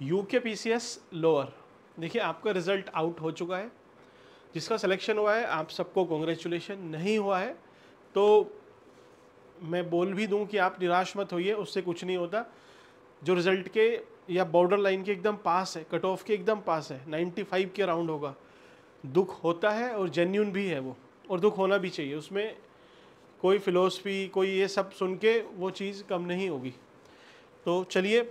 UK PCS lower, देखिए आपका result out हो चुका है। जिसका सिलेक्शन हुआ है आप सबको कॉन्ग्रेचुलेशन, नहीं हुआ है तो मैं बोल भी दूं कि आप निराश मत होइए, उससे कुछ नहीं होता। जो रिजल्ट के या बॉर्डर लाइन के एकदम पास है, कट ऑफ के एकदम पास है, 95 के अराउंड होगा, दुख होता है और जेन्यून भी है वो, और दुख होना भी चाहिए। उसमें कोई फिलोसफी कोई ये सब सुन के वो चीज़ कम नहीं होगी। तो चलिए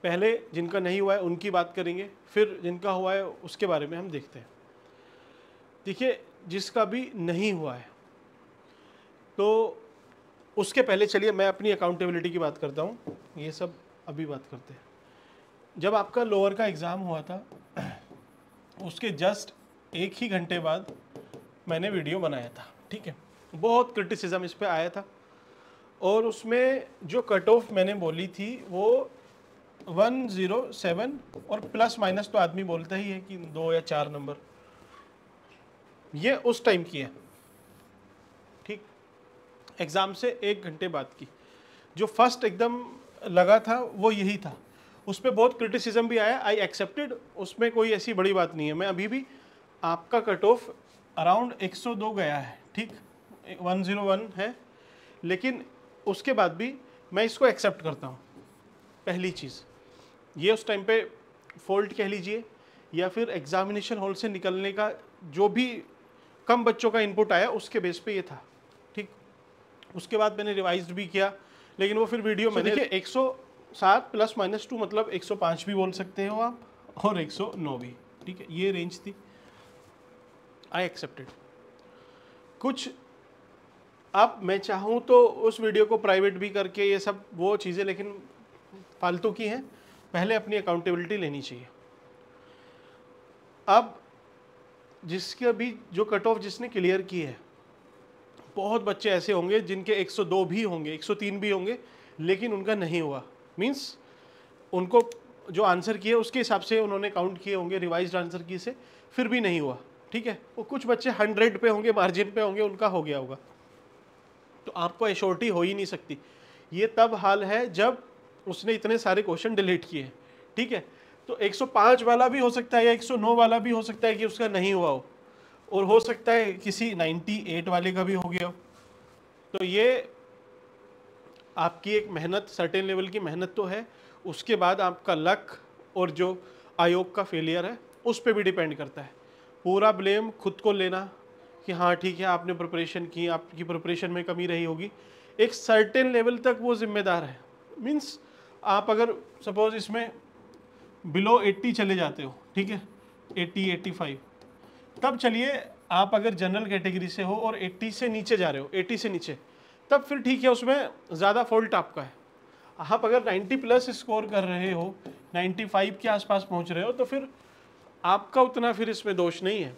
पहले जिनका नहीं हुआ है उनकी बात करेंगे, फिर जिनका हुआ है उसके बारे में हम देखते हैं। देखिए जिसका भी नहीं हुआ है तो उसके पहले चलिए मैं अपनी अकाउंटेबिलिटी की बात करता हूँ, ये सब अभी बात करते हैं। जब आपका लोअर का एग्ज़ाम हुआ था उसके जस्ट 1 ही घंटे बाद मैंने वीडियो बनाया था, ठीक है। बहुत क्रिटिसिज्म इस पे आया था और उसमें जो कट ऑफ मैंने बोली थी वो 107, और प्लस माइनस तो आदमी बोलता ही है कि 2 या 4 नंबर, ये उस टाइम की है, ठीक। एग्ज़ाम से 1 घंटे बाद की जो फर्स्ट एकदम लगा था वो यही था। उस पर बहुत क्रिटिसिज्म भी आया, आई एक्सेप्टेड, उसमें कोई ऐसी बड़ी बात नहीं है। मैं अभी भी आपका कट ऑफ अराउंड 102 गया है, ठीक, 101 है, लेकिन उसके बाद भी मैं इसको एक्सेप्ट करता हूँ। पहली चीज़ ये उस टाइम पे फॉल्ट कह लीजिए या फिर एग्जामिनेशन हॉल से निकलने का जो भी कम बच्चों का इनपुट आया उसके बेस पे ये था, ठीक। उसके बाद मैंने रिवाइज भी किया, लेकिन वो फिर वीडियो मैंने देखिए 107 प्लस माइनस 2 मतलब 105 भी बोल सकते हो आप, और 109 भी, ठीक है, ये रेंज थी। I accepted. कुछ अब मैं चाहूँ तो उस वीडियो को प्राइवेट भी करके ये सब वो चीज़ें, लेकिन फालतू की हैं, पहले अपनी अकाउंटेबिलिटी लेनी चाहिए। अब जिसके अभी जो कट ऑफ जिसने क्लियर की है, बहुत बच्चे ऐसे होंगे जिनके 102 भी होंगे, 103 भी होंगे, लेकिन उनका नहीं हुआ। मीन्स उनको जो आंसर किए उसके हिसाब से उन्होंने काउंट किए होंगे रिवाइज्ड आंसर की से, फिर भी नहीं हुआ, ठीक है। वो कुछ बच्चे 100 पे होंगे, मार्जिन पे होंगे, उनका हो गया होगा। तो आपको एश्योरिटी हो ही नहीं सकती। ये तब हाल है जब उसने इतने सारे क्वेश्चन डिलीट किए, ठीक है। तो 105 वाला भी हो सकता है या 109 वाला भी हो सकता है कि उसका नहीं हुआ हो, और हो सकता है किसी 98 वाले का भी हो गया हो। तो ये आपकी एक मेहनत, सर्टेन लेवल की मेहनत तो है, उसके बाद आपका लक और जो आयोग का फेलियर है उस पर भी डिपेंड करता है। पूरा ब्लेम खुद को लेना कि हाँ ठीक है आपने प्रिपरेशन की, आपकी प्रिपरेशन में कमी रही होगी, एक सर्टेन लेवल तक वो जिम्मेदार है। मीन्स आप अगर सपोज इसमें बिलो 80 चले जाते हो, ठीक है, 80 85, तब चलिए आप अगर जनरल कैटेगरी से हो और 80 से नीचे जा रहे हो, 80 से नीचे, तब फिर ठीक है, उसमें ज़्यादा फॉल्ट आपका है। आप अगर 90 प्लस स्कोर कर रहे हो, 95 के आसपास पहुंच रहे हो, तो फिर आपका उतना फिर इसमें दोष नहीं है।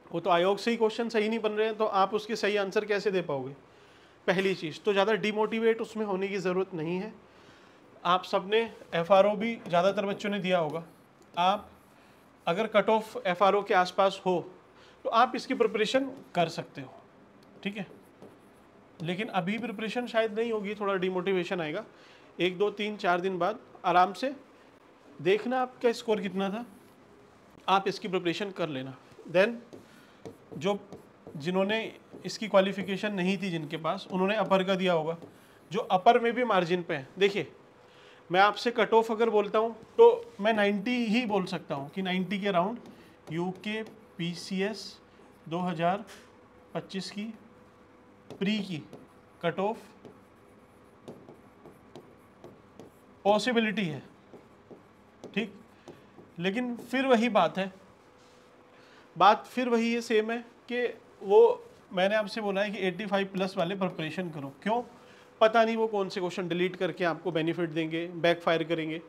वो तो आयोग से ही क्वेश्चन सही नहीं बन रहे हैं, तो आप उसके सही आंसर कैसे दे पाओगे। पहली चीज़ तो ज़्यादा डिमोटिवेट उसमें होने की ज़रूरत नहीं है। आप सबने एफआरओ भी ज़्यादातर बच्चों ने दिया होगा। आप अगर कट ऑफ एफआरओ के आसपास हो तो आप इसकी प्रिपरेशन कर सकते हो, ठीक है। लेकिन अभी प्रिपरेशन शायद नहीं होगी, थोड़ा डिमोटिवेशन आएगा। 1 2 3 4 दिन बाद आराम से देखना आपका स्कोर कितना था, आप इसकी प्रिपरेशन कर लेना। देन जो जिन्होंने इसकी क्वालिफिकेशन नहीं थी जिनके पास, उन्होंने अपर का दिया होगा, जो अपर में भी मार्जिन पे है। देखिए मैं आपसे कट ऑफ अगर बोलता हूँ तो मैं 90 ही बोल सकता हूँ कि 90 के अराउंड यूके पीसीएस 2025 की प्री की कट ऑफ पॉसिबिलिटी है, ठीक। लेकिन फिर वही बात है, बात फिर वही है, सेम है कि वो मैंने आपसे बोला है कि 85 प्लस वाले प्रिपरेशन करो। क्यों? पता नहीं वो कौन से क्वेश्चन डिलीट करके आपको बेनिफिट देंगे, बैकफायर करेंगे,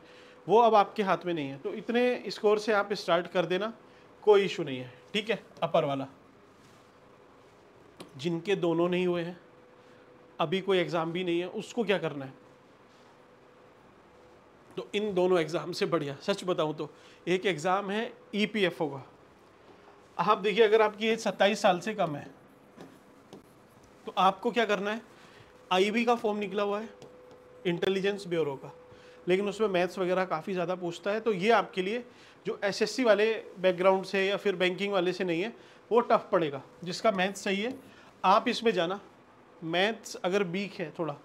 वो अब आपके हाथ में नहीं है। तो इतने स्कोर से आप स्टार्ट कर देना, कोई इशू नहीं है, ठीक है। अपर वाला जिनके दोनों नहीं हुए हैं, अभी कोई एग्ज़ाम भी नहीं है, उसको क्या करना है? तो इन दोनों एग्ज़ाम से बढ़िया सच बताऊं तो एक एग्ज़ाम है ईपीएफओ का। आप देखिए अगर आपकी एज 27 साल से कम है तो आपको क्या करना है, आईबी का फॉर्म निकला हुआ है इंटेलिजेंस ब्यूरो का, लेकिन उसमें मैथ्स वगैरह काफ़ी ज़्यादा पूछता है। तो ये आपके लिए जो एसएससी वाले बैकग्राउंड से या फिर बैंकिंग वाले से नहीं है वो टफ पड़ेगा। जिसका मैथ्स सही है आप इसमें जाना, मैथ्स अगर वीक है थोड़ा,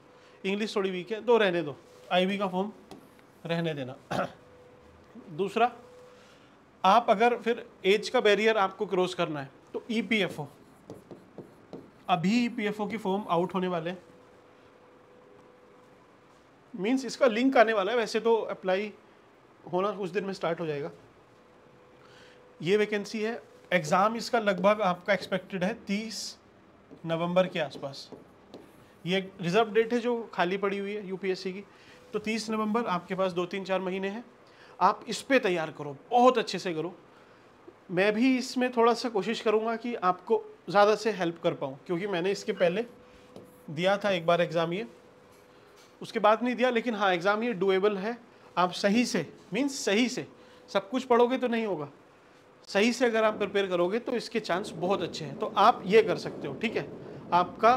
इंग्लिश थोड़ी वीक है तो रहने दो, आईबी का फॉर्म रहने देना। दूसरा, आप अगर फिर एज का बैरियर आपको क्रॉस करना है तो ईपीएफओ, अभी ईपीएफओ की फॉर्म आउट होने वाले हैं, मींस इसका लिंक आने वाला है, वैसे तो अप्लाई होना कुछ दिन में स्टार्ट हो जाएगा। ये वैकेंसी है, एग्ज़ाम इसका लगभग आपका एक्सपेक्टेड है 30 नवंबर के आसपास। ये एक रिजर्व डेट है जो खाली पड़ी हुई है यूपीएससी की, तो 30 नवंबर आपके पास 2-3-4 महीने हैं। आप इस पे तैयार करो, बहुत अच्छे से करो। मैं भी इसमें थोड़ा सा कोशिश करूँगा कि आपको ज़्यादा से हेल्प कर पाऊँ, क्योंकि मैंने इसके पहले दिया था एक बार एग्ज़ाम, ये उसके बाद नहीं दिया, लेकिन हाँ एग्ज़ाम ये डुएबल है। आप सही से, मीन्स सही से सब कुछ पढ़ोगे तो नहीं होगा, सही से अगर आप प्रिपेयर करोगे तो इसके चांस बहुत अच्छे हैं। तो आप ये कर सकते हो, ठीक है। आपका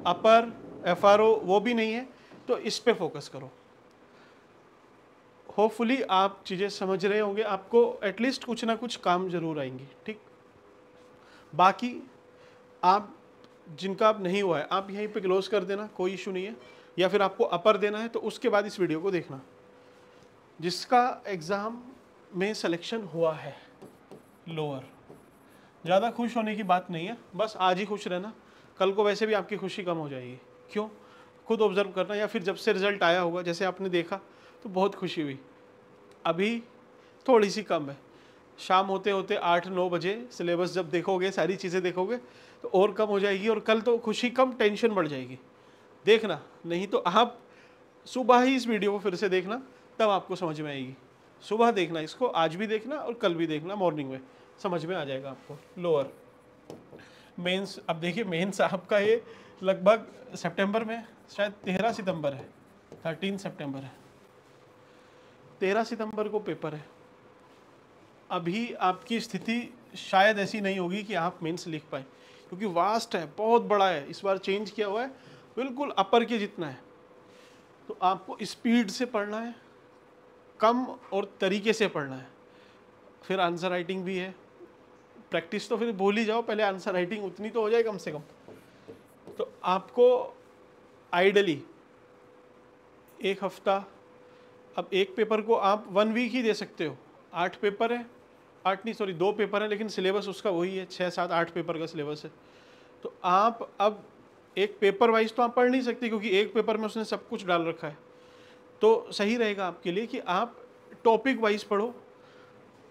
अपर एफआरओ वो भी नहीं है तो इस पे फोकस करो। होपफुली आप चीज़ें समझ रहे होंगे, आपको एटलीस्ट कुछ ना कुछ काम जरूर आएंगी, ठीक। बाकी आप जिनका अब नहीं हुआ है आप यहीं पे क्लोज कर देना, कोई इशू नहीं है। या फिर आपको अपर देना है तो उसके बाद इस वीडियो को देखना। जिसका एग्ज़ाम में सिलेक्शन हुआ है लोअर, ज़्यादा खुश होने की बात नहीं है, बस आज ही खुश रहना, कल को वैसे भी आपकी खुशी कम हो जाएगी। क्यों, खुद ऑब्जर्व करना, या फिर जब से रिजल्ट आया होगा जैसे आपने देखा तो बहुत खुशी हुई, अभी थोड़ी सी कम है। शाम होते होते 8-9 बजे सिलेबस जब देखोगे, सारी चीज़ें देखोगे तो और कम हो जाएगी, और कल तो खुशी कम टेंशन बढ़ जाएगी। देखना, नहीं तो आप सुबह ही इस वीडियो को फिर से देखना, तब आपको समझ में आएगी। सुबह देखना इसको, आज भी देखना और कल भी देखना मॉर्निंग में, समझ में आ जाएगा आपको। लोअर मेंस, अब देखिए मेंस आपका ये लगभग सितंबर में, शायद 13 सितंबर है, 13 सितंबर है, 13 सितंबर को पेपर है। अभी आपकी स्थिति शायद ऐसी नहीं होगी कि आप मेंस लिख पाए, क्योंकि वास्ट है, बहुत बड़ा है, इस बार चेंज किया हुआ है, बिल्कुल अपर के जितना है। तो आपको स्पीड से पढ़ना है, कम और तरीके से पढ़ना है। फिर आंसर राइटिंग भी है, प्रैक्टिस तो फिर भूल ही जाओ, पहले आंसर राइटिंग उतनी तो हो जाए कम से कम। तो आपको आइडली एक हफ्ता, अब एक पेपर को आप 1 वीक ही दे सकते हो। 8 पेपर है, 8 नहीं सॉरी 2 पेपर है, लेकिन सिलेबस उसका वही है, 6-7-8 पेपर का सिलेबस है। तो आप अब एक पेपर वाइज तो आप पढ़ नहीं सकते, क्योंकि एक पेपर में उसने सब कुछ डाल रखा है। तो सही रहेगा आपके लिए कि आप टॉपिक वाइज पढ़ो,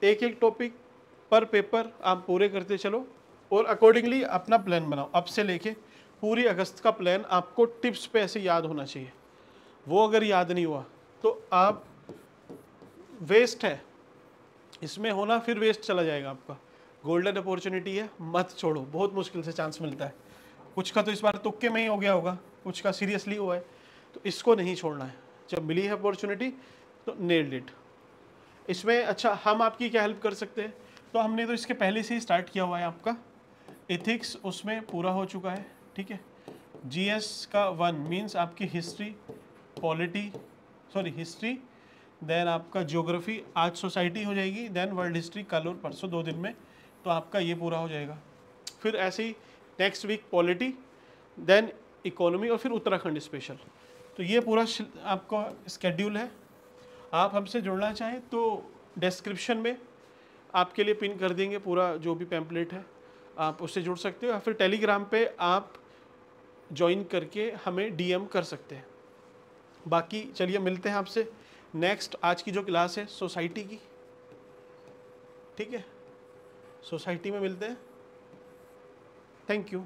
एक एक टॉपिक पर पेपर आप पूरे करते चलो, और अकॉर्डिंगली अपना प्लान बनाओ। अब से लेके पूरी अगस्त का प्लान आपको टिप्स पे ऐसे याद होना चाहिए। वो अगर याद नहीं हुआ तो आप वेस्ट है, इसमें होना फिर वेस्ट चला जाएगा आपका। गोल्डन अपॉर्चुनिटी है, मत छोड़ो, बहुत मुश्किल से चांस मिलता है। कुछ का तो इस बार तुक्के में ही हो गया होगा, कुछ का सीरियसली हुआ है, तो इसको नहीं छोड़ना है। जब मिली है अपॉर्चुनिटी तो नेल्ड इट। इसमें अच्छा हम आपकी क्या हेल्प कर सकते हैं, तो हमने तो इसके पहले से ही स्टार्ट किया हुआ है आपका एथिक्स, उसमें पूरा हो चुका है, ठीक है। जीएस का 1 मीन्स आपकी history, polity, sorry history, then आपका ज्योग्राफी, आज सोसाइटी हो जाएगी, देन वर्ल्ड हिस्ट्री कल और परसों 2 दिन में, तो आपका ये पूरा हो जाएगा। फिर ऐसे ही next week polity, then economy, और फिर उत्तराखंड स्पेशल। तो ये पूरा आपका स्केड्यूल है। आप हमसे जुड़ना चाहें तो डिस्क्रिप्शन में आपके लिए पिन कर देंगे पूरा जो भी पैम्पलेट है, आप उससे जुड़ सकते हो, या फिर टेलीग्राम पे आप ज्वाइन करके हमें डीएम कर सकते हैं। बाकी चलिए मिलते हैं आपसे नेक्स्ट, आज की जो क्लास है सोसाइटी की, ठीक है, सोसाइटी में मिलते हैं। Thank you.